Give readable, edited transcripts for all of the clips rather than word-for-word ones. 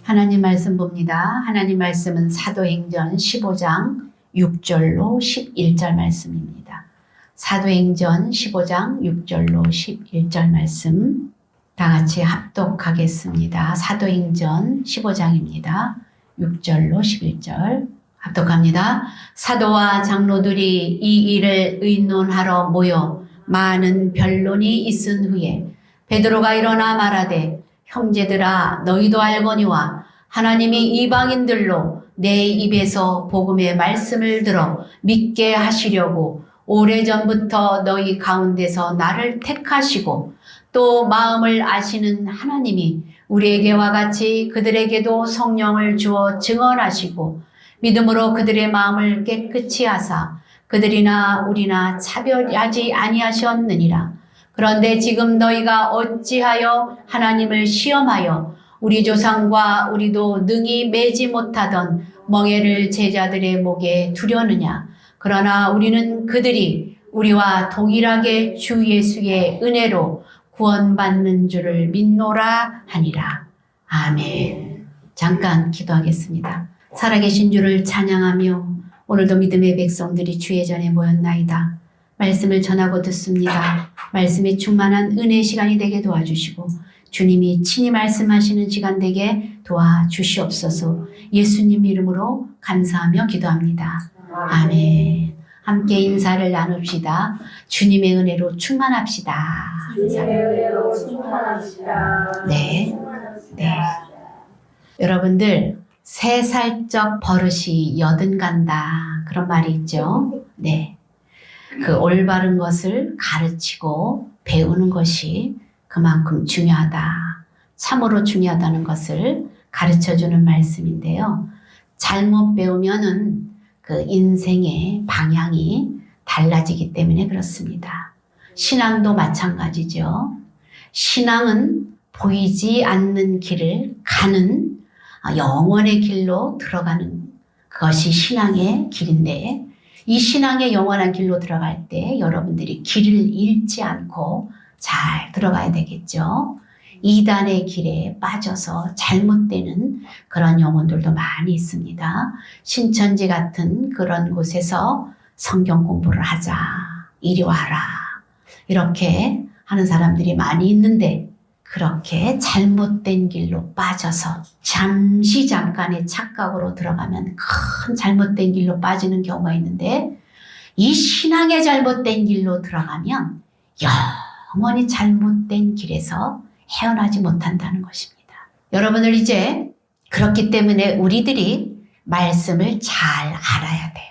하나님 말씀 봅니다. 하나님 말씀은 사도행전 15장 6절로 11절 말씀입니다. 사도행전 15장 6절로 11절 말씀 다 같이 합독하겠습니다. 사도행전 15장입니다. 6절로 11절 합독합니다. 사도와 장로들이 이 일을 의논하러 모여 많은 변론이 있은 후에 베드로가 일어나 말하되 형제들아 너희도 알거니와 하나님이 이방인들로 내 입에서 복음의 말씀을 들어 믿게 하시려고 오래전부터 너희 가운데서 나를 택하시고 또 마음을 아시는 하나님이 우리에게와 같이 그들에게도 성령을 주어 증언하시고 믿음으로 그들의 마음을 깨끗이 하사 그들이나 우리나 차별하지 아니하셨느니라. 그런데 지금 너희가 어찌하여 하나님을 시험하여 우리 조상과 우리도 능히 매지 못하던 멍에를 제자들의 목에 두려느냐. 그러나 우리는 그들이 우리와 동일하게 주 예수의 은혜로 구원받는 줄을 믿노라 하니라. 아멘. 잠깐 기도하겠습니다. 살아계신 주를 찬양하며 오늘도 믿음의 백성들이 주의 전에 모였나이다. 말씀을 전하고 듣습니다. 말씀이 충만한 은혜의 시간이 되게 도와주시고 주님이 친히 말씀하시는 시간 되게 도와주시옵소서. 예수님 이름으로 감사하며 기도합니다. 아멘. 함께 인사를 나눕시다. 주님의 은혜로 충만합시다. 주님의 은혜로 충만합시다. 네. 여러분들 새 살적 버릇이 여든간다 그런 말이 있죠. 네. 그 올바른 것을 가르치고 배우는 것이 그만큼 중요하다. 참으로 중요하다는 것을 가르쳐주는 말씀인데요. 잘못 배우면은 그 인생의 방향이 달라지기 때문에 그렇습니다. 신앙도 마찬가지죠. 신앙은 보이지 않는 길을 가는 영원의 길로 들어가는 그것이 신앙의 길인데 이 신앙의 영원한 길로 들어갈 때 여러분들이 길을 잃지 않고 잘 들어가야 되겠죠. 이단의 길에 빠져서 잘못되는 그런 영혼들도 많이 있습니다. 신천지 같은 그런 곳에서 성경 공부를 하자, 이리 와라 이렇게 하는 사람들이 많이 있는데 그렇게 잘못된 길로 빠져서 잠깐의 착각으로 들어가면 큰 잘못된 길로 빠지는 경우가 있는데 이 신앙의 잘못된 길로 들어가면 영원히 잘못된 길에서 헤어나지 못한다는 것입니다. 여러분들 이제 그렇기 때문에 우리들이 말씀을 잘 알아야 돼요.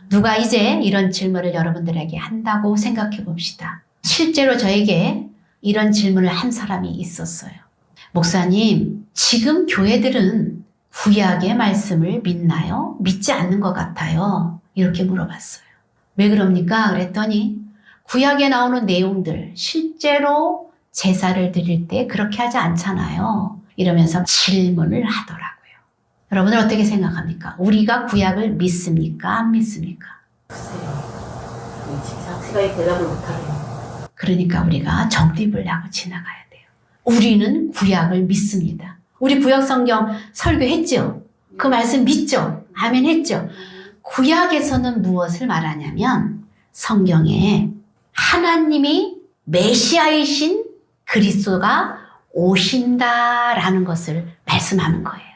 누가 이제 이런 질문을 여러분들에게 한다고 생각해 봅시다. 실제로 저에게 이런 질문을 한 사람이 있었어요. 목사님, 지금 교회들은 구약의 말씀을 믿나요? 믿지 않는 것 같아요. 이렇게 물어봤어요. 왜 그럽니까? 그랬더니 구약에 나오는 내용들 실제로 제사를 드릴 때 그렇게 하지 않잖아요. 이러면서 질문을 하더라고요. 여러분은 어떻게 생각합니까? 우리가 구약을 믿습니까? 안 믿습니까? 상세하게 대답을 못하네요. 그러니까 우리가 정립을 하고 지나가야 돼요. 우리는 구약을 믿습니다. 우리 구약 성경 설교했죠? 그 말씀 믿죠? 아멘 했죠? 구약에서는 무엇을 말하냐면 성경에 하나님이 메시아이신 그리스도가 오신다라는 것을 말씀하는 거예요.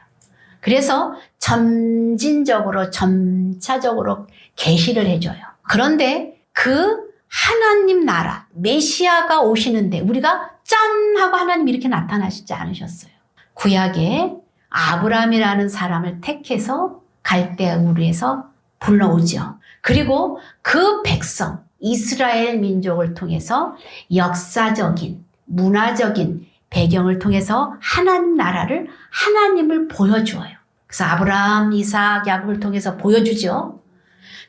그래서 점진적으로 점차적으로 계시를 해줘요. 그런데 그 하나님 나라 메시아가 오시는데 우리가 짠 하고 하나님 이렇게 나타나시지 않으셨어요. 구약에 아브라함이라는 사람을 택해서 갈대아 우르에서 불러오죠. 그리고 그 백성 이스라엘 민족을 통해서 역사적인 문화적인 배경을 통해서 하나님 나라를 하나님을 보여주어요. 그래서 아브라함, 이삭, 야곱을 통해서 보여주죠.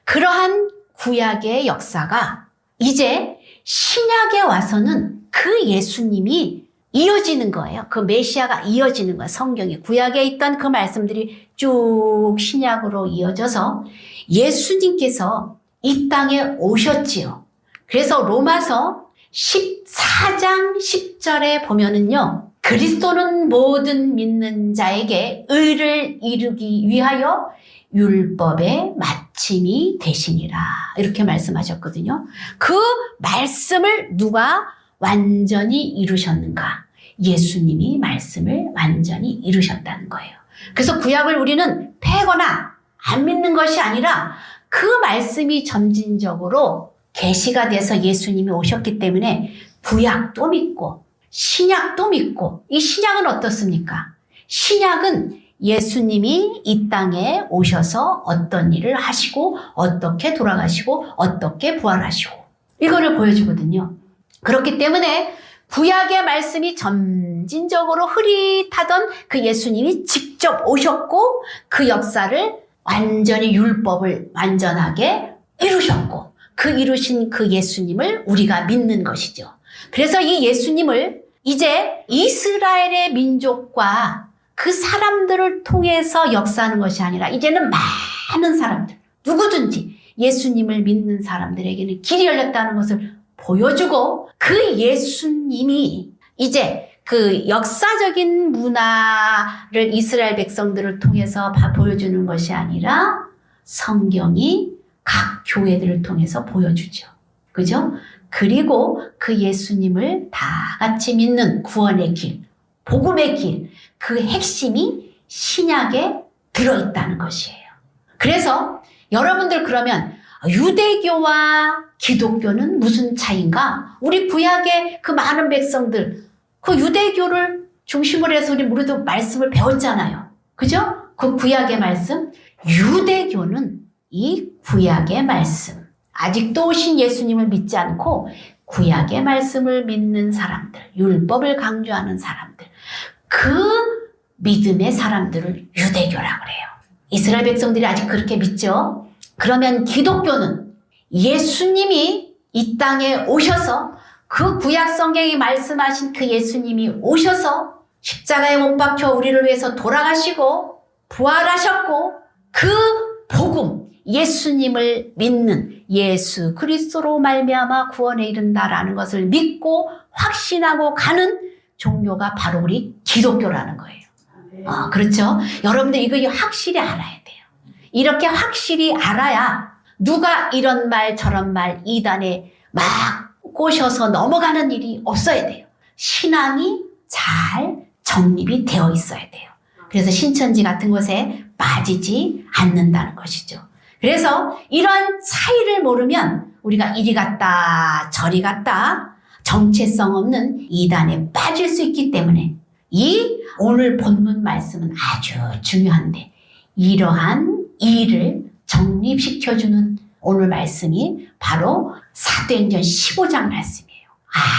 그러한 구약의 역사가 이제 신약에 와서는 그 예수님이 이어지는 거예요. 그 메시아가 이어지는 거예요. 성경에 구약에 있던 그 말씀들이 쭉 신약으로 이어져서 예수님께서 이 땅에 오셨지요. 그래서 로마서 14장 10절에 보면은요. 그리스도는 다른 모든 믿는 자에게 의를 이루기 위하여 율법의 마침이 되시니라. 이렇게 말씀하셨거든요. 그 말씀을 누가 완전히 이루셨는가? 예수님이 말씀을 완전히 이루셨다는 거예요. 그래서 구약을 우리는 패거나 안 믿는 것이 아니라 그 말씀이 점진적으로 계시가 돼서 예수님이 오셨기 때문에 구약도 믿고 신약도 믿고, 이 신약은 어떻습니까? 신약은 예수님이 이 땅에 오셔서 어떤 일을 하시고 어떻게 돌아가시고 어떻게 부활하시고 이거를 보여주거든요. 그렇기 때문에 구약의 말씀이 점진적으로 흐릿하던 그 예수님이 직접 오셨고 그 역사를 완전히 율법을 완전하게 이루셨고 그 이루신 그 예수님을 우리가 믿는 것이죠. 그래서 이 예수님을 이제 이스라엘의 민족과 그 사람들을 통해서 역사하는 것이 아니라 이제는 많은 사람들, 누구든지 예수님을 믿는 사람들에게는 길이 열렸다는 것을 보여주고 그 예수님이 이제 그 역사적인 문화를 이스라엘 백성들을 통해서 보여주는 것이 아니라 성경이 각 교회들을 통해서 보여주죠. 그죠? 그리고 그 예수님을 다 같이 믿는 구원의 길, 복음의 길, 그 핵심이 신약에 들어있다는 것이에요. 그래서 여러분들 그러면 유대교와 기독교는 무슨 차이인가? 우리 구약의 그 많은 백성들, 그 유대교를 중심으로 해서 우리도 말씀을 배웠잖아요. 그죠? 그 구약의 말씀. 유대교는 이 구약의 말씀. 아직도 오신 예수님을 믿지 않고 구약의 말씀을 믿는 사람들, 율법을 강조하는 사람들, 그 믿음의 사람들을 유대교라고 그래요. 이스라엘 백성들이 아직 그렇게 믿죠? 그러면 기독교는 예수님이 이 땅에 오셔서 그 구약 성경이 말씀하신 그 예수님이 오셔서 십자가에 못 박혀 우리를 위해서 돌아가시고 부활하셨고 그 복음, 예수님을 믿는 예수 그리스도로 말미암아 구원에 이른다라는 것을 믿고 확신하고 가는 종교가 바로 우리 기독교라는 거예요. 그렇죠? 여러분들 이거 확실히 알아야 돼요. 이렇게 확실히 알아야 누가 이런 말 저런 말 이단에 막 꼬셔서 넘어가는 일이 없어야 돼요. 신앙이 잘 정립이 되어 있어야 돼요. 그래서 신천지 같은 곳에 빠지지 않는다는 것이죠. 그래서 이런 차이를 모르면 우리가 이리 갔다 저리 갔다 정체성 없는 이단에 빠질 수 있기 때문에 이 오늘 본문 말씀은 아주 중요한데 이러한 일을 정립시켜주는 오늘 말씀이 바로 사도행전 15장 말씀이에요.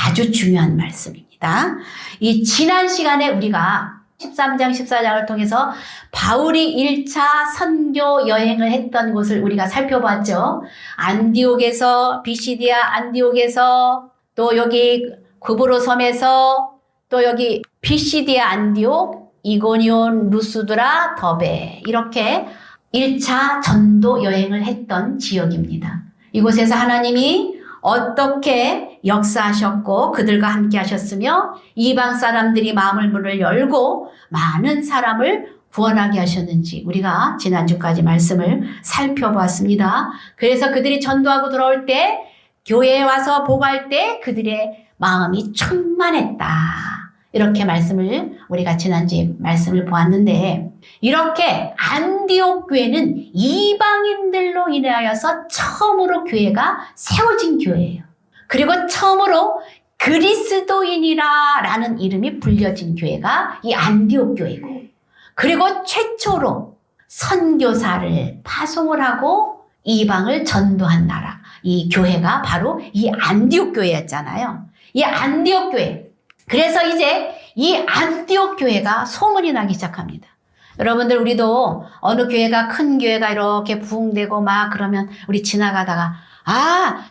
아주 중요한 말씀입니다. 이 지난 시간에 우리가 13장, 14장을 통해서 바울이 1차 선교 여행을 했던 곳을 우리가 살펴봤죠. 안디옥에서, 비시디아 안디옥에서, 또 여기 구브로 섬에서, 또 여기 비시디아 안디옥, 이고니온, 루스드라, 더베 이렇게 1차 전도 여행을 했던 지역입니다. 이곳에서 하나님이 어떻게 역사하셨고 그들과 함께 하셨으며 이방 사람들이 마음을 문을 열고 많은 사람을 구원하게 하셨는지 우리가 지난주까지 말씀을 살펴보았습니다. 그래서 그들이 전도하고 돌아올 때 교회에 와서 보고할 때 그들의 마음이 충만했다. 이렇게 말씀을 우리가 지난주에 말씀을 보았는데 이렇게 안디옥 교회는 이방인들로 인하여서 처음으로 교회가 세워진 교회예요. 그리고 처음으로 그리스도인이라는 이름이 불려진 교회가 이 안디옥 교회고 그리고 최초로 선교사를 파송을 하고 이방을 전도한 나라 이 교회가 바로 이 안디옥 교회였잖아요. 이 안디옥 교회. 그래서 이제 이 안디옥 교회가 소문이 나기 시작합니다. 여러분들 우리도 어느 교회가 큰 교회가 이렇게 부흥되고 막 그러면 우리 지나가다가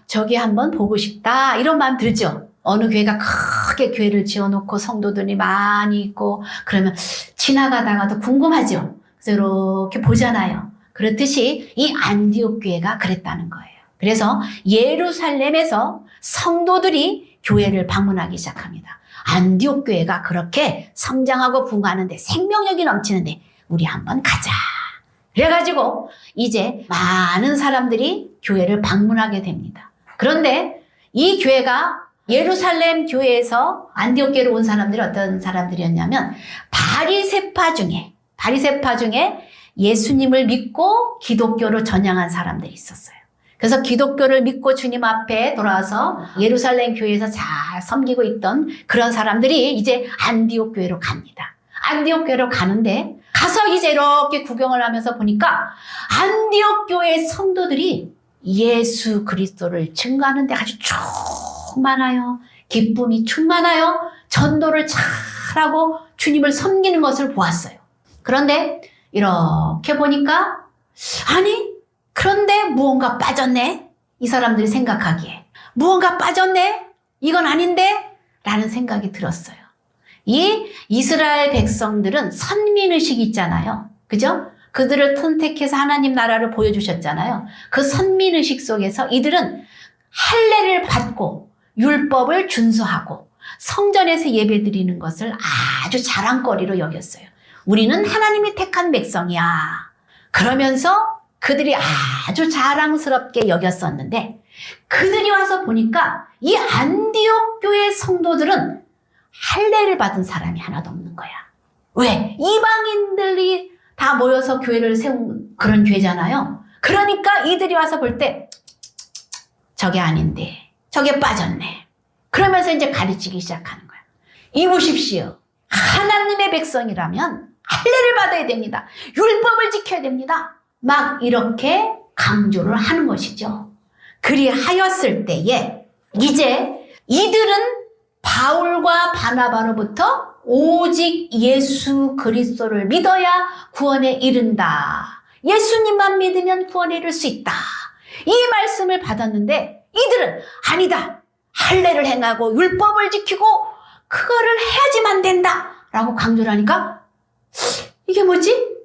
저기 한번 보고 싶다 이런 마음 들죠. 어느 교회가 크게 교회를 지어놓고 성도들이 많이 있고 그러면 지나가다가도 궁금하죠. 그래서 이렇게 보잖아요. 그렇듯이 이 안디옥 교회가 그랬다는 거예요. 그래서 예루살렘에서 성도들이 교회를 방문하기 시작합니다. 안디옥 교회가 그렇게 성장하고 붕하는데 생명력이 넘치는데 우리 한번 가자. 그래가지고 이제 많은 사람들이 교회를 방문하게 됩니다. 그런데 이 교회가 예루살렘 교회에서 안디옥 교회로 온 사람들이 어떤 사람들이었냐면 바리새파 중에 예수님을 믿고 기독교로 전향한 사람들이 있었어요. 그래서 기독교를 믿고 주님 앞에 돌아와서 예루살렘 교회에서 잘 섬기고 있던 그런 사람들이 이제 안디옥 교회로 갑니다. 안디옥 교회로 가는데 가서 이제 이렇게 구경을 하면서 보니까 안디옥 교회 성도들이 예수 그리스도를 증거하는 데 아주 충만하여 기쁨이 충만하여 전도를 잘하고 주님을 섬기는 것을 보았어요. 그런데 이렇게 보니까 아니 그런데 무언가 빠졌네. 이 사람들이 생각하기에 무언가 빠졌네. 이건 아닌데 라는 생각이 들었어요. 이 이스라엘 백성들은 선민의식이 있잖아요. 그죠? 그들을 선택해서 하나님 나라를 보여주셨잖아요. 그 선민의식 속에서 이들은 할례를 받고 율법을 준수하고 성전에서 예배드리는 것을 아주 자랑거리로 여겼어요. 우리는 하나님이 택한 백성이야. 그러면서 그들이 아주 자랑스럽게 여겼었는데 그들이 와서 보니까 이 안디옥 교회 성도들은 할례를 받은 사람이 하나도 없는 거야. 왜? 이방인들이 다 모여서 교회를 세운 그런 교회잖아요. 그러니까 이들이 와서 볼 때 저게 아닌데 저게 빠졌네. 그러면서 이제 가르치기 시작하는 거야. 이 보십시오. 하나님의 백성이라면 할례를 받아야 됩니다. 율법을 지켜야 됩니다. 막 이렇게 강조를 하는 것이죠. 그리하였을 때에 이제 이들은 바울과 바나바로부터 오직 예수 그리스도를 믿어야 구원에 이른다. 예수님만 믿으면 구원에 이를 수 있다. 이 말씀을 받았는데 이들은 아니다. 할례를 행하고 율법을 지키고 그거를 해야지만 된다. 라고 강조를 하니까 이게 뭐지?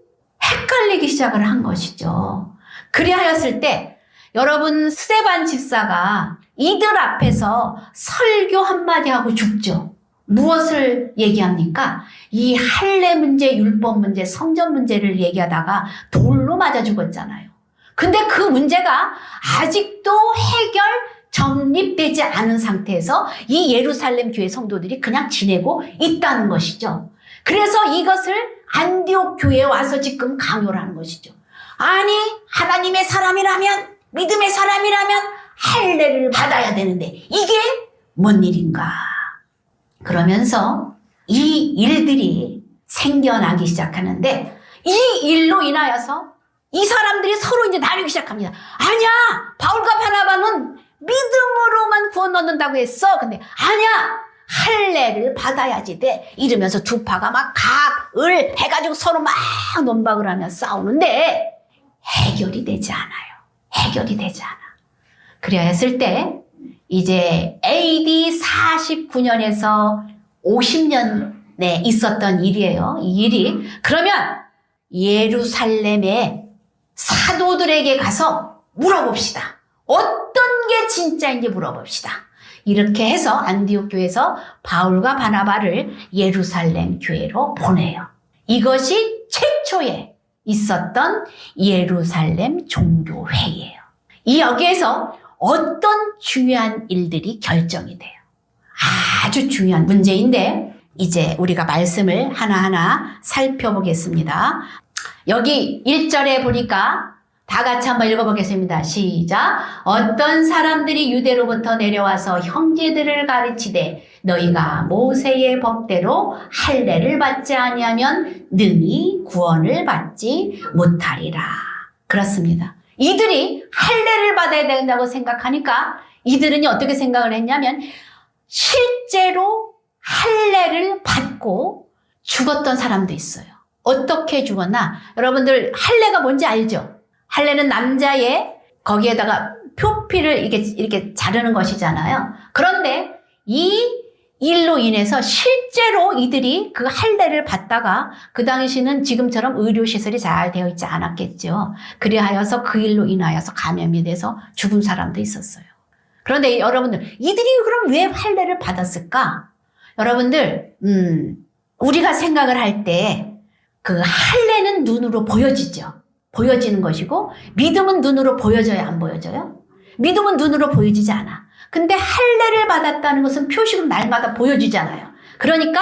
헷갈리기 시작을 한 것이죠. 그리하였을 때 여러분 스데반 집사가 이들 앞에서 설교 한마디 하고 죽죠. 무엇을 얘기합니까? 이 할례 문제, 율법 문제, 성전 문제를 얘기하다가 돌로 맞아 죽었잖아요. 근데 그 문제가 아직도 해결 정립되지 않은 상태에서 이 예루살렘 교회 성도들이 그냥 지내고 있다는 것이죠. 그래서 이것을 안디옥 교회에 와서 지금 강요를 하는 것이죠. 아니 하나님의 사람이라면 믿음의 사람이라면 할례를 받아야 되는데 이게 뭔 일인가. 그러면서 이 일들이 생겨나기 시작하는데 이 일로 인하여서 이 사람들이 서로 이제 나누기 시작합니다. 아니야 바울과 바나바는 믿음으로만 구원 얻는다고 했어. 근데 아니야 할례를 받아야지 돼. 이러면서 두 파가 막 갑을 해가지고 서로 막 논박을 하며 싸우는데 해결이 되지 않아요. 해결이 되지 않아. 그래야 했을 때 이제 AD 49년에서 50년에 있었던 일이에요. 이 일이. 그러면 예루살렘의 사도들에게 가서 물어봅시다. 어떤 게 진짜인지 물어봅시다. 이렇게 해서 안디옥 교회에서 바울과 바나바를 예루살렘 교회로 보내요. 이것이 최초에 있었던 예루살렘 종교회의예요. 이 여기에서 어떤 중요한 일들이 결정이 돼요. 아주 중요한 문제인데 이제 우리가 말씀을 하나하나 살펴보겠습니다. 여기 1절에 보니까 다 같이 한번 읽어보겠습니다. 시작. 어떤 사람들이 유대로부터 내려와서 형제들을 가르치되 너희가 모세의 법대로 할례를 받지 아니하면 능히 구원을 받지 못하리라. 그렇습니다. 이들이 할례를 받아야 된다고 생각하니까 이들은 어떻게 생각을 했냐면 실제로 할례를 받고 죽었던 사람도 있어요. 어떻게 죽었나? 여러분들 할례가 뭔지 알죠? 할례는 남자의 거기에다가 표피를 이렇게 자르는 것이잖아요. 그런데 이 일로 인해서 실제로 이들이 그 할례를 받다가 그 당시는 지금처럼 의료시설이 잘 되어 있지 않았겠죠. 그리하여서 그 일로 인하여서 감염이 돼서 죽은 사람도 있었어요. 그런데 여러분들 이들이 그럼 왜 할례를 받았을까? 여러분들, 우리가 생각을 할 때 그 할례는 눈으로 보여지죠. 보여지는 것이고 믿음은 눈으로 보여져야 안 보여져요? 믿음은 눈으로 보여지지 않아. 근데 할례를 받았다는 것은 표식은 날마다 보여지잖아요. 그러니까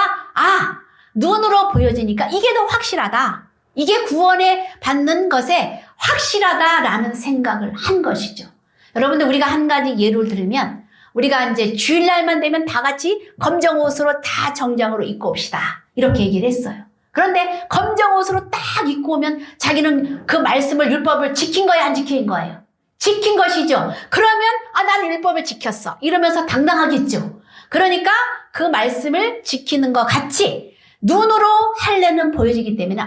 눈으로 보여지니까 이게 더 확실하다. 이게 구원에 받는 것에 확실하다라는 생각을 한 것이죠. 여러분들 우리가 한 가지 예를 들면 우리가 이제 주일날만 되면 다 같이 검정 옷으로 다 정장으로 입고 옵시다. 이렇게 얘기를 했어요. 그런데 검정 옷으로 딱 입고 오면 자기는 그 말씀을 율법을 지킨 거예요, 안 지킨 거예요? 지킨 것이죠. 그러면 난 율법을 지켰어. 이러면서 당당하겠죠. 그러니까 그 말씀을 지키는 것 같이 눈으로 할례는 보여지기 때문에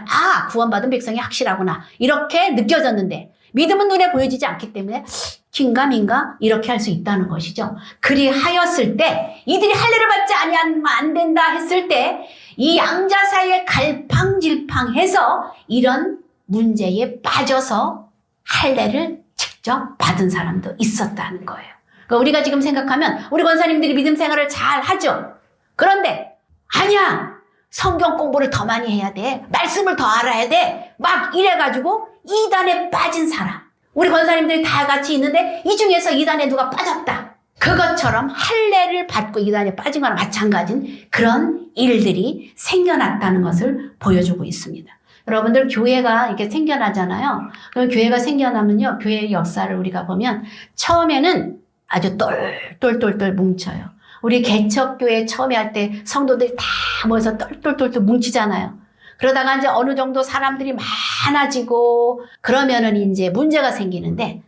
구원받은 백성이 확실하구나. 이렇게 느껴졌는데 믿음은 눈에 보여지지 않기 때문에 긴가민가 이렇게 할 수 있다는 것이죠. 그리하였을 때 이들이 할례를 받지 아니하면 안 된다 했을 때 이 양자 사이에 갈팡질팡해서 이런 문제에 빠져서 할례를 직접 받은 사람도 있었다는 거예요. 그러니까 우리가 지금 생각하면 우리 권사님들이 믿음 생활을 잘 하죠. 그런데 아니야. 성경 공부를 더 많이 해야 돼. 말씀을 더 알아야 돼. 막 이래가지고 이단에 빠진 사람. 우리 권사님들이 다 같이 있는데 이 중에서 이단에 누가 빠졌다. 그것처럼 할례를 받고 이단에 빠진 거나 마찬가지인 그런 일들이 생겨났다는 것을 보여주고 있습니다. 여러분들 교회가 이렇게 생겨나잖아요. 그럼 교회가 생겨나면요. 교회의 역사를 우리가 보면 처음에는 아주 똘똘똘똘 뭉쳐요. 우리 개척교회 처음에 할 때 성도들이 다 모여서 똘똘똘똘 뭉치잖아요. 그러다가 이제 어느 정도 사람들이 많아지고 그러면은 이제 문제가 생기는데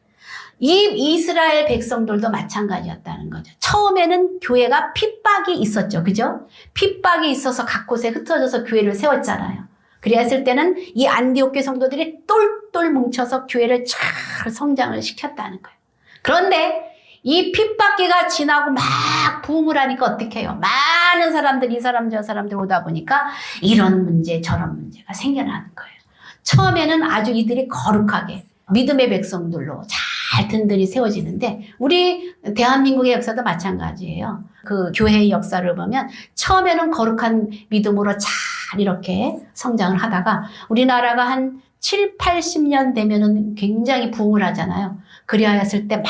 이 이스라엘 백성들도 마찬가지였다는 거죠. 처음에는 교회가 핍박이 있었죠. 그죠? 핍박이 있어서 각 곳에 흩어져서 교회를 세웠잖아요. 그랬을 때는 이 안디옥 성도들이 똘똘 뭉쳐서 교회를 잘 성장을 시켰다는 거예요. 그런데 이 핍박기가 지나고 막 부흥을 하니까 어떻게 해요? 많은 사람들, 이 사람 저 사람들 오다 보니까 이런 문제 저런 문제가 생겨나는 거예요. 처음에는 아주 이들이 거룩하게 믿음의 백성들로 잘 든든히 세워지는데 우리 대한민국의 역사도 마찬가지예요. 그 교회의 역사를 보면 처음에는 거룩한 믿음으로 잘 이렇게 성장을 하다가 우리나라가 한 7, 80년 되면은 굉장히 부흥을 하잖아요. 그리하였을 때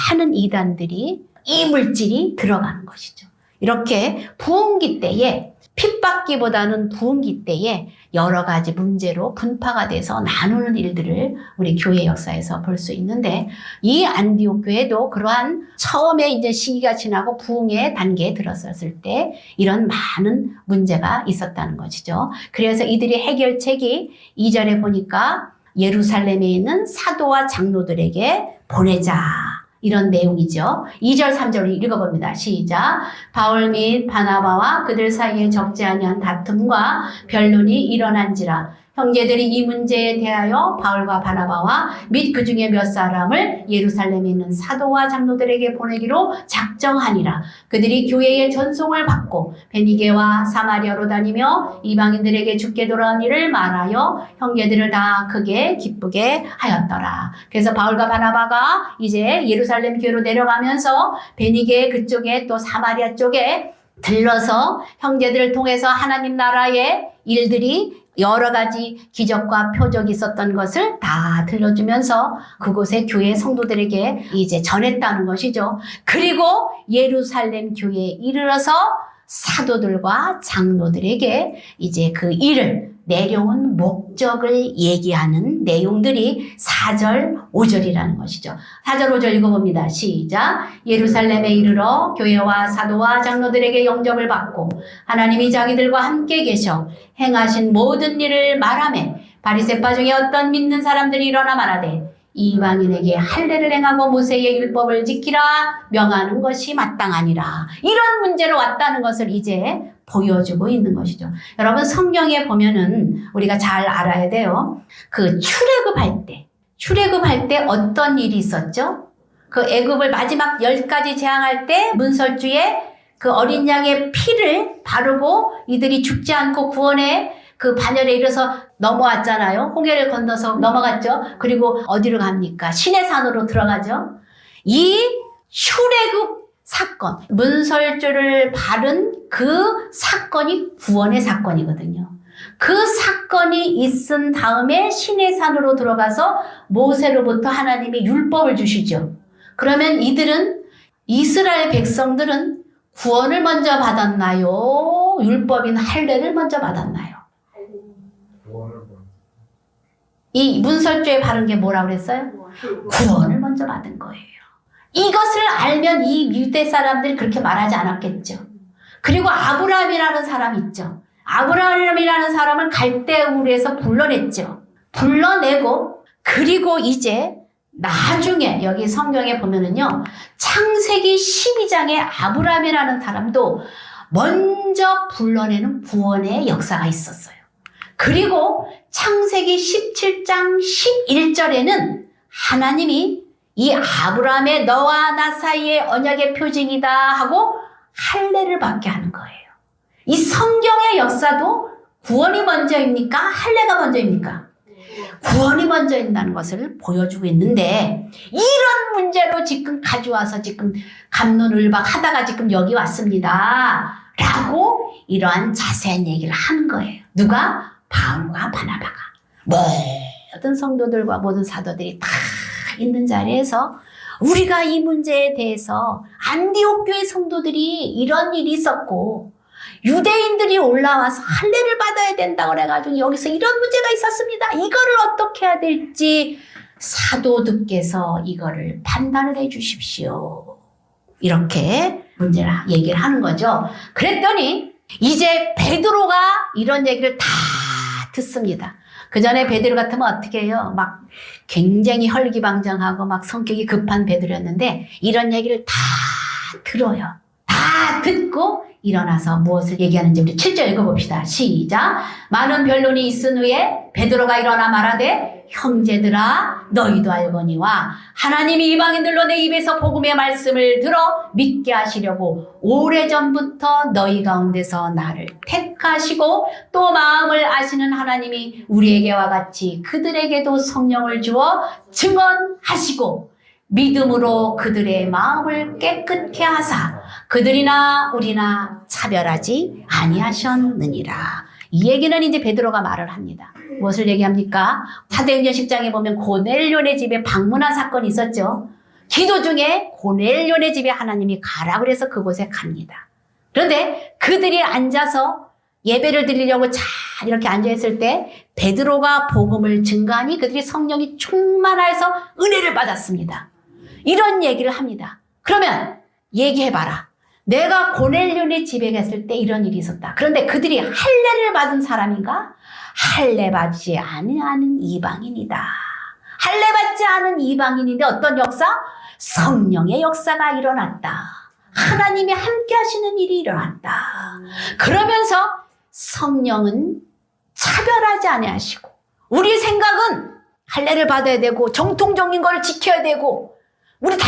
많은 이단들이 이 물질이 들어가는 것이죠. 이렇게 부흥기 때에 핍박기보다는 부흥기 때에 여러 가지 문제로 분파가 돼서 나누는 일들을 우리 교회 역사에서 볼 수 있는데 이 안디옥 교회도 그러한 처음에 이제 시기가 지나고 부흥의 단계에 들어섰을 때 이런 많은 문제가 있었다는 것이죠. 그래서 이들의 해결책이 2절에 보니까 예루살렘에 있는 사도와 장로들에게 보내자. 이런 내용이죠. 2절, 3절을 읽어봅니다. 시작. 바울 및 바나바와 그들 사이에 적지 아니한 다툼과 변론이 일어난지라. 형제들이 이 문제에 대하여 바울과 바나바와 및 그 중에 몇 사람을 예루살렘에 있는 사도와 장로들에게 보내기로 작정하니라. 그들이 교회의 전송을 받고 베니게와 사마리아로 다니며 이방인들에게 죽게 돌아온 일을 말하여 형제들을 다 크게 기쁘게 하였더라. 그래서 바울과 바나바가 이제 예루살렘 교회로 내려가면서 베니게 그쪽에 또 사마리아 쪽에 들러서 형제들을 통해서 하나님 나라의 일들이 여러 가지 기적과 표적이 있었던 것을 다 들려주면서 그곳의 교회 성도들에게 이제 전했다는 것이죠. 그리고 예루살렘 교회에 이르러서 사도들과 장로들에게 이제 그 일을 내려온 목적을 얘기하는 내용들이 4절, 5절이라는 것이죠. 4절, 5절 읽어봅니다. 시작. 예루살렘에 이르러 교회와 사도와 장로들에게 영접을 받고 하나님이 자기들과 함께 계셔 행하신 모든 일을 말하매 바리새파 중에 어떤 믿는 사람들이 일어나 말하되 이방인에게 할례를 행하고 모세의 율법을 지키라 명하는 것이 마땅하니라. 이런 문제로 왔다는 것을 이제 보여주고 있는 것이죠. 여러분 성경에 보면은 우리가 잘 알아야 돼요. 그 출애굽할 때 어떤 일이 있었죠? 그 애굽을 마지막 10가지 재앙할 때 문설주에 그 어린 양의 피를 바르고 이들이 죽지 않고 구원의 그 반열에 이르러서 넘어왔잖아요. 홍해를 건너서 넘어갔죠. 그리고 어디로 갑니까? 시내산으로 들어가죠. 이 출애굽 사건, 문설주를 바른 그 사건이 구원의 사건이거든요. 그 사건이 있은 다음에 시내산으로 들어가서 모세로부터 하나님이 율법을 주시죠. 그러면 이스라엘 백성들은 구원을 먼저 받았나요? 율법인 할례를 먼저 받았나요? 이 문설주에 바른 게 뭐라고 그랬어요? 구원을 먼저 받은 거예요. 이것을 알면 이 유대 사람들이 그렇게 말하지 않았겠죠. 그리고 아브라함이라는 사람 있죠. 아브라함이라는 사람을 갈대우르에서 불러냈죠. 불러내고 그리고 이제 나중에 여기 성경에 보면은요. 창세기 12장에 아브라함이라는 사람도 먼저 불러내는 구원의 역사가 있었어요. 그리고 창세기 17장 11절에는 하나님이 이 아브라함의 너와 나 사이의 언약의 표징이다 하고 할례를 받게 하는 거예요. 이 성경의 역사도 구원이 먼저입니까? 할례가 먼저입니까? 구원이 먼저인다는 것을 보여주고 있는데 이런 문제로 지금 가져와서 지금 갑론을박 하다가 지금 여기 왔습니다. 라고 이러한 자세한 얘기를 하는 거예요. 누가? 바울과 바나바가. 모든 성도들과 모든 사도들이 다 있는 자리에서 우리가 이 문제에 대해서 안디옥 교회 성도들이 이런 일이 있었고 유대인들이 올라와서 할례를 받아야 된다고 그래가지고 여기서 이런 문제가 있었습니다. 이거를 어떻게 해야 될지 사도들께서 이거를 판단을 해 주십시오. 이렇게 문제를 얘기를 하는 거죠. 그랬더니 이제 베드로가 이런 얘기를 다 듣습니다. 그 전에 베드로 같으면 어떻게 해요? 막 굉장히 혈기방정하고 막 성격이 급한 베드로였는데 이런 얘기를 다 들어요. 다 듣고 일어나서 무엇을 얘기하는지 우리 7절 읽어봅시다. 시작. 많은 변론이 있은 후에 베드로가 일어나 말하되 형제들아 너희도 알거니와 하나님이 이방인들로 내 입에서 복음의 말씀을 들어 믿게 하시려고 오래전부터 너희 가운데서 나를 택하시고 또 마음을 아시는 하나님이 우리에게와 같이 그들에게도 성령을 주어 증언하시고 믿음으로 그들의 마음을 깨끗게 하사 그들이나 우리나 차별하지 아니하셨느니라. 이 얘기는 이제 베드로가 말을 합니다. 무엇을 얘기합니까? 사도행전 10장에 보면 고넬료네 집에 방문한 사건이 있었죠. 기도 중에 고넬료네 집에 하나님이 가라 그래서 그곳에 갑니다. 그런데 그들이 앉아서 예배를 드리려고 잘 이렇게 앉아있을 때 베드로가 복음을 증거하니 그들이 성령이 충만하여서 은혜를 받았습니다. 이런 얘기를 합니다. 그러면 얘기해봐라. 내가 고넬료네 집에 갔을 때 이런 일이 있었다. 그런데 그들이 할례를 받은 사람인가? 할례 받지 않은 이방인이다. 할례 받지 않은 이방인인데 어떤 역사? 성령의 역사가 일어났다. 하나님이 함께 하시는 일이 일어났다. 그러면서 성령은 차별하지 아니하시고 우리 생각은 할례를 받아야 되고 정통적인 걸 지켜야 되고 우리 다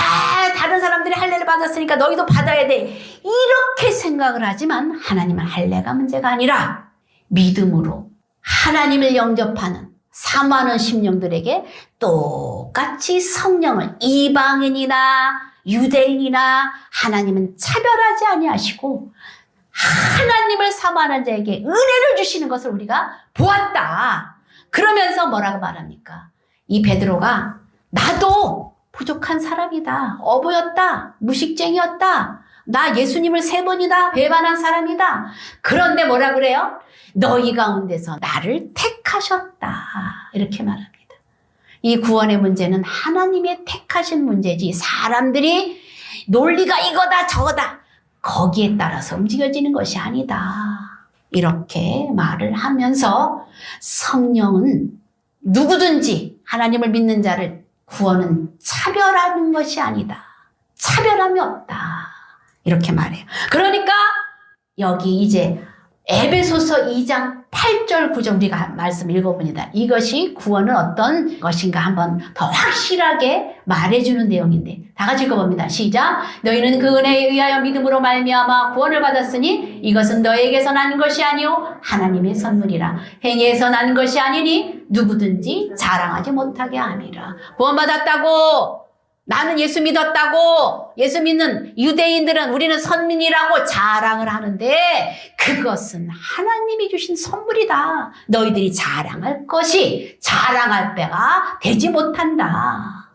다른 사람들이 할례를 받았으니까 너희도 받아야 돼. 이렇게 생각을 하지만 하나님은 할례가 문제가 아니라 믿음으로 하나님을 영접하는 사모하는 심령들에게 똑같이 성령을 이방인이나 유대인이나 하나님은 차별하지 아니하시고 하나님을 사모하는 자에게 은혜를 주시는 것을 우리가 보았다. 그러면서 뭐라고 말합니까? 이 베드로가 나도 부족한 사람이다. 어부였다. 무식쟁이였다. 나 예수님을 3번이나 배반한 사람이다. 그런데 뭐라 그래요? 너희 가운데서 나를 택하셨다. 이렇게 말합니다. 이 구원의 문제는 하나님의 택하신 문제지 사람들이 논리가 이거다 저거다. 거기에 따라서 움직여지는 것이 아니다. 이렇게 말을 하면서 성령은 누구든지 하나님을 믿는 자를 구원은 차별하는 것이 아니다. 차별함이 없다. 이렇게 말해요. 그러니까 여기 이제 에베소서 2장 8절 9절 우리가 말씀 읽어봅니다. 이것이 구원은 어떤 것인가 한번 더 확실하게 말해주는 내용인데 다 같이 읽어봅니다. 시작. 너희는 그 은혜에 의하여 믿음으로 말미암아 구원을 받았으니 이것은 너에게서 난 것이 아니요 하나님의 선물이라. 행위에서 난 것이 아니니 누구든지 자랑하지 못하게 함이라. 구원받았다고 나는 예수 믿었다고, 예수 믿는 유대인들은 우리는 선민이라고 자랑을 하는데 그것은 하나님이 주신 선물이다. 너희들이 자랑할 것이 자랑할 때가 되지 못한다.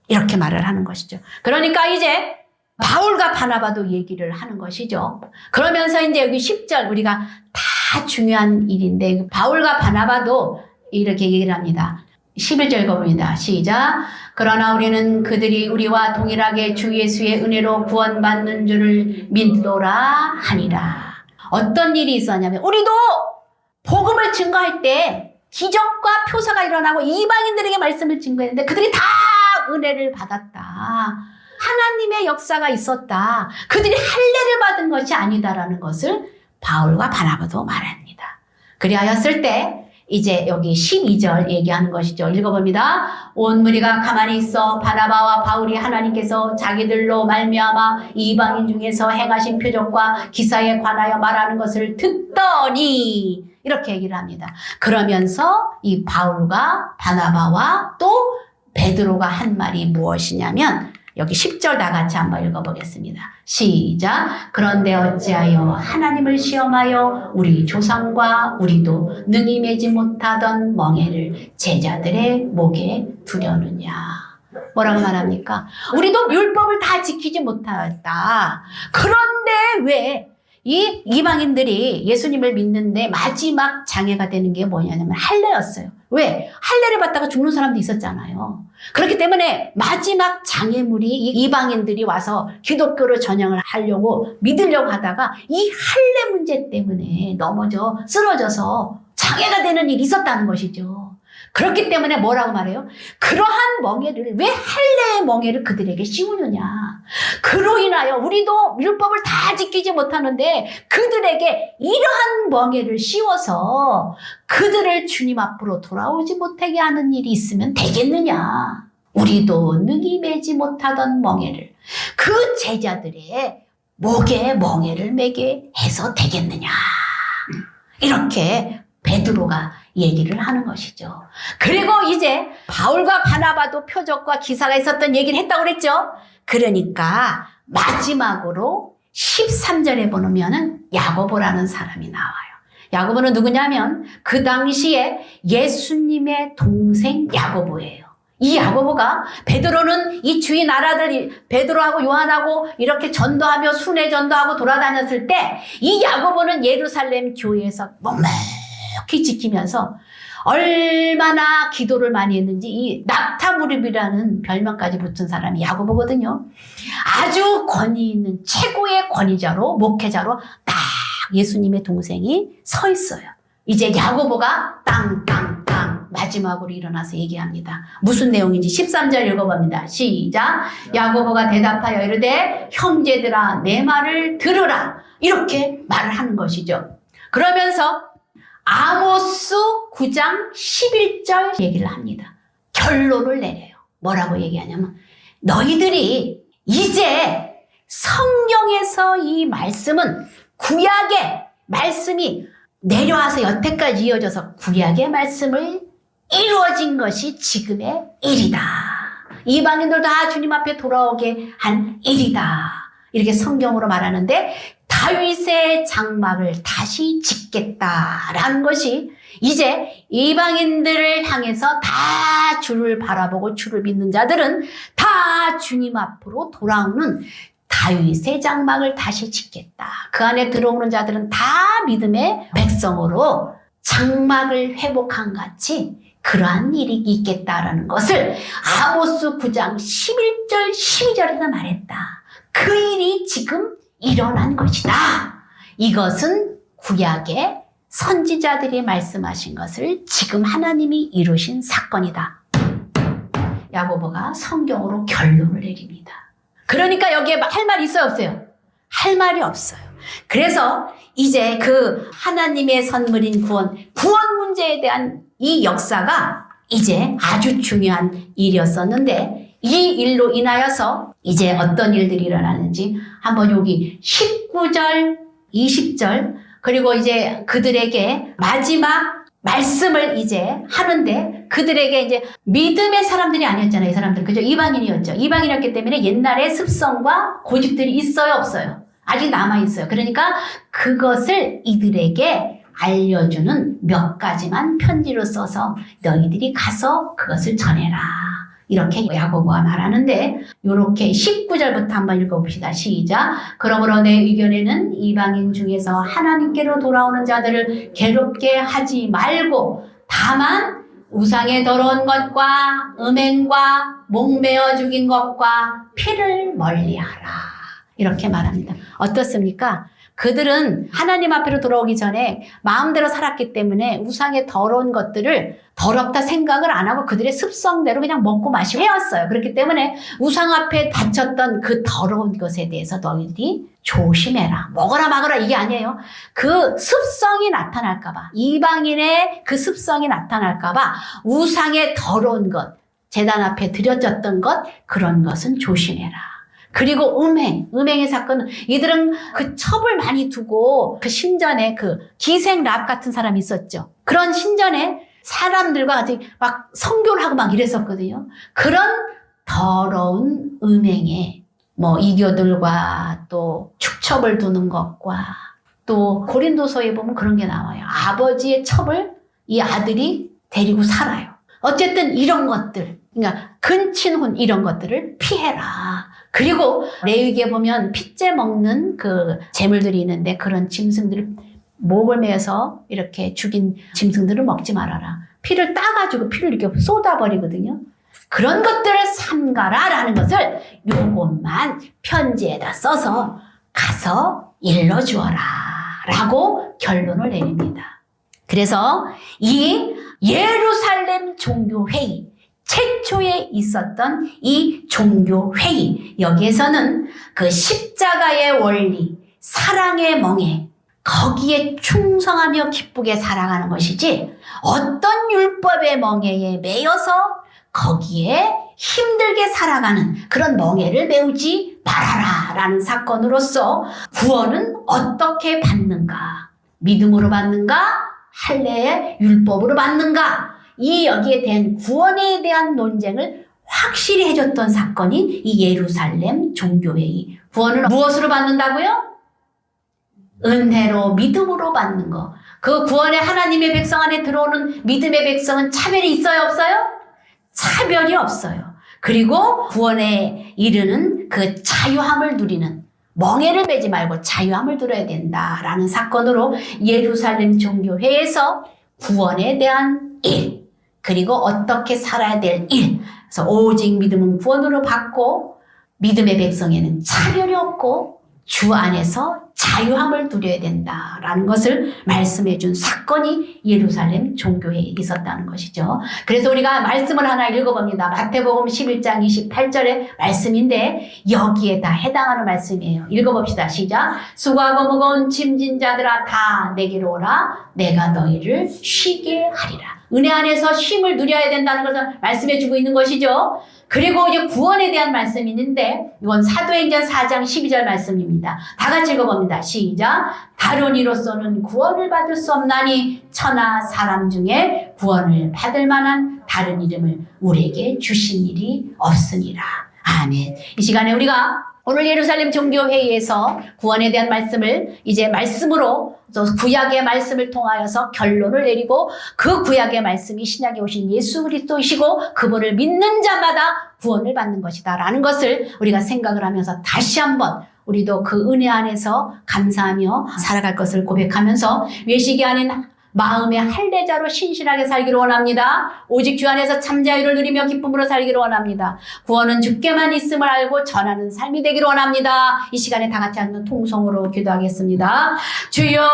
이렇게 말을 하는 것이죠. 그러니까 이제 바울과 바나바도 얘기를 하는 것이죠. 그러면서 이제 여기 10절 우리가 다 중요한 일인데 바울과 바나바도 이렇게 얘기를 합니다. 11절 읽어봅니다. 시작. 그러나 우리는 그들이 우리와 동일하게 주 예수의 은혜로 구원받는 줄을 믿노라 하니라. 어떤 일이 있었냐면 우리도 복음을 증거할 때 기적과 표사가 일어나고 이방인들에게 말씀을 증거했는데 그들이 다 은혜를 받았다. 하나님의 역사가 있었다. 그들이 할례를 받은 것이 아니다라는 것을 바울과 바나바도 말합니다. 그리하였을 때 이제 여기 12절 얘기하는 것이죠. 읽어봅니다. 온 무리가 가만히 있어 바나바와 바울이 하나님께서 자기들로 말미암아 이방인 중에서 행하신 표적과 기사에 관하여 말하는 것을 듣더니 이렇게 얘기를 합니다. 그러면서 이 바울과 바나바와 또 베드로가 한 말이 무엇이냐면 여기 10절 다 같이 한번 읽어보겠습니다. 시작. 그런데 어찌하여 하나님을 시험하여 우리 조상과 우리도 능히 매지 못하던 멍에를 제자들의 목에 두려느냐. 뭐라고 말합니까? 우리도 율법을 다 지키지 못하였다. 그런데 왜 이 이방인들이 예수님을 믿는데 마지막 장애가 되는 게 뭐냐면 할례였어요. 왜? 할례를 받다가 죽는 사람도 있었잖아요. 그렇기 때문에 마지막 장애물이 이 이방인들이 와서 기독교를 전향을 하려고 믿으려고 하다가 이 할례 문제 때문에 넘어져 쓰러져서 장애가 되는 일이 있었다는 것이죠. 그렇기 때문에 뭐라고 말해요? 그러한 멍에를 왜 할례의 멍에를 그들에게 씌우느냐. 그로 인하여 우리도 율법을 다 지키지 못하는데 그들에게 이러한 멍에를 씌워서 그들을 주님 앞으로 돌아오지 못하게 하는 일이 있으면 되겠느냐. 우리도 능히 매지 못하던 멍에를 그 제자들의 목에 멍에를 매게 해서 되겠느냐. 이렇게 베드로가 얘기를 하는 것이죠. 그리고 이제 바울과 바나바도 표적과 기사가 있었던 얘기를 했다고 그랬죠. 그러니까 마지막으로 13절에 보면은 야고보라는 사람이 나와요. 야고보는 누구냐면 그 당시에 예수님의 동생 야고보예요. 이 야고보가 베드로는 이 주위 나라들 베드로하고 요한하고 이렇게 전도하며 순회 전도하고 돌아다녔을 때 이 야고보는 예루살렘 교회에서 묵묵히 지키면서 얼마나 기도를 많이 했는지 이 낙타무릎이라는 별명까지 붙은 사람이 야고보거든요. 아주 권위 있는 최고의 권위자로 목회자로 딱 예수님의 동생이 서 있어요. 이제 야고보가 땅땅땅 마지막으로 일어나서 얘기합니다. 무슨 내용인지 13절 읽어봅니다. 시작. 야고보가 대답하여 이르되 형제들아 내 말을 들으라. 이렇게 말을 하는 것이죠. 그러면서 아모스 9장 11절 얘기를 합니다. 결론을 내려요. 뭐라고 얘기하냐면 너희들이 이제 성경에서 이 말씀은 구약의 말씀이 내려와서 여태까지 이어져서 구약의 말씀을 이루어진 것이 지금의 일이다. 이방인들 다 주님 앞에 돌아오게 한 일이다. 이렇게 성경으로 말하는데 다윗의 장막을 다시 짓겠다라는 것이 이제 이방인들을 향해서 다 주를 바라보고 주를 믿는 자들은 다 주님 앞으로 돌아오는 다윗의 장막을 다시 짓겠다. 그 안에 들어오는 자들은 다 믿음의 백성으로 장막을 회복한 같이 그러한 일이 있겠다라는 것을 아모스 9장 11절 12절에서 말했다. 그 일이 지금 일어난 것이다. 이것은 구약의 선지자들이 말씀하신 것을 지금 하나님이 이루신 사건이다. 야고보가 성경으로 결론을 내립니다. 그러니까 여기에 할 말이 있어요, 없어요? 할 말이 없어요. 그래서 이제 그 하나님의 선물인 구원 문제에 대한 이 역사가 이제 아주 중요한 일이었었는데 이 일로 인하여서 이제 어떤 일들이 일어나는지 한번 여기 19절, 20절 그리고 이제 그들에게 마지막 말씀을 이제 하는데 그들에게 이제 믿음의 사람들이 아니었잖아요. 이 사람들. 그죠? 이방인이었죠. 이방인이었기 때문에 옛날에 습성과 고집들이 있어요, 없어요? 아직 남아있어요. 그러니까 그것을 이들에게 알려주는 몇 가지만 편지로 써서 너희들이 가서 그것을 전해라. 이렇게 야고보가 말하는데 이렇게 19절부터 한번 읽어봅시다. 시작. 그러므로 내 의견에는 이방인 중에서 하나님께로 돌아오는 자들을 괴롭게 하지 말고 다만 우상의 더러운 것과 음행과 목매어 죽인 것과 피를 멀리하라. 이렇게 말합니다. 어떻습니까? 그들은 하나님 앞으로 돌아오기 전에 마음대로 살았기 때문에 우상의 더러운 것들을 더럽다 생각을 안 하고 그들의 습성대로 그냥 먹고 마시고 해왔어요. 그렇기 때문에 우상 앞에 바쳤던 그 더러운 것에 대해서 너희들이 조심해라. 먹어라 마거라 이게 아니에요. 그 습성이 나타날까봐, 이방인의 그 습성이 나타날까봐 우상의 더러운 것, 제단 앞에 드려졌던 것, 그런 것은 조심해라. 그리고 음행의 사건은 이들은 그 첩을 많이 두고 그 신전에 그 기생랍 같은 사람이 있었죠. 그런 신전에 사람들과 같이 막 성교를 하고 막 이랬었거든요. 그런 더러운 음행에 뭐 이교들과 또 축첩을 두는 것과 또 고린도서에 보면 그런 게 나와요. 아버지의 첩을 이 아들이 데리고 살아요. 어쨌든 이런 것들, 그러니까 근친혼 이런 것들을 피해라. 그리고 레위기에 보면 핏째 먹는 그 재물들이 있는데 그런 짐승들을 목을 매서 이렇게 죽인 짐승들을 먹지 말아라. 피를 따가지고 피를 이렇게 쏟아버리거든요. 그런 것들을 삼가라라는 것을 요것만 편지에다 써서 가서 일러주어라 라고 결론을 내립니다. 그래서 이 예루살렘 종교회의, 최초에 있었던 이 종교회의, 여기에서는 그 십자가의 원리, 사랑의 멍에, 거기에 충성하며 기쁘게 살아가는 것이지 어떤 율법의 멍에에 매여서 거기에 힘들게 살아가는 그런 멍에를 메우지 말아라 라는 사건으로서 구원은 어떻게 받는가? 믿음으로 받는가? 할례의 율법으로 받는가? 이 여기에 대한 구원에 대한 논쟁을 확실히 해줬던 사건이 이 예루살렘 종교회의. 구원을 무엇으로 받는다고요? 은혜로 믿음으로 받는 거. 그 구원의 하나님의 백성 안에 들어오는 믿음의 백성은 차별이 있어요, 없어요? 차별이 없어요. 그리고 구원에 이르는 그 자유함을 누리는, 멍에를 매지 말고 자유함을 누려야 된다라는 사건으로 예루살렘 종교회에서 구원에 대한 일, 그리고 어떻게 살아야 될 일, 그래서 오직 믿음은 구원으로 받고 믿음의 백성에는 차별이 없고 주 안에서 자유함을 누려야 된다라는 것을 말씀해 준 사건이 예루살렘 종교회에 있었다는 것이죠. 그래서 우리가 말씀을 하나 읽어봅니다. 마태복음 11장 28절의 말씀인데 여기에 다 해당하는 말씀이에요. 읽어봅시다. 시작. 수고하고 무거운 짐진 자들아 다 내게로 오라. 내가 너희를 쉬게 하리라. 은혜 안에서 쉼을 누려야 된다는 것을 말씀해 주고 있는 것이죠. 그리고 이제 구원에 대한 말씀이 있는데 이건 사도행전 4장 12절 말씀입니다. 다 같이 읽어봅니다. 시작. 다른 이로서는 구원을 받을 수 없나니 천하 사람 중에 구원을 받을 만한 다른 이름을 우리에게 주신 일이 없으니라. 아멘. 이 시간에 우리가 오늘 예루살렘 종교회의에서 구원에 대한 말씀을 이제 말씀으로 구약의 말씀을 통하여서 결론을 내리고 그 구약의 말씀이 신약에 오신 예수 그리스도이시고 그분을 믿는 자마다 구원을 받는 것이다 라는 것을 우리가 생각을 하면서 다시 한번 우리도 그 은혜 안에서 감사하며 살아갈 것을 고백하면서 외식이 아닌 마음의 할례자로 신실하게 살기를 원합니다. 오직 주 안에서 참 자유를 누리며 기쁨으로 살기를 원합니다. 구원은 주께만 있음을 알고 전하는 삶이 되기를 원합니다. 이 시간에 다 같이 앉는 통성으로 기도하겠습니다. 주여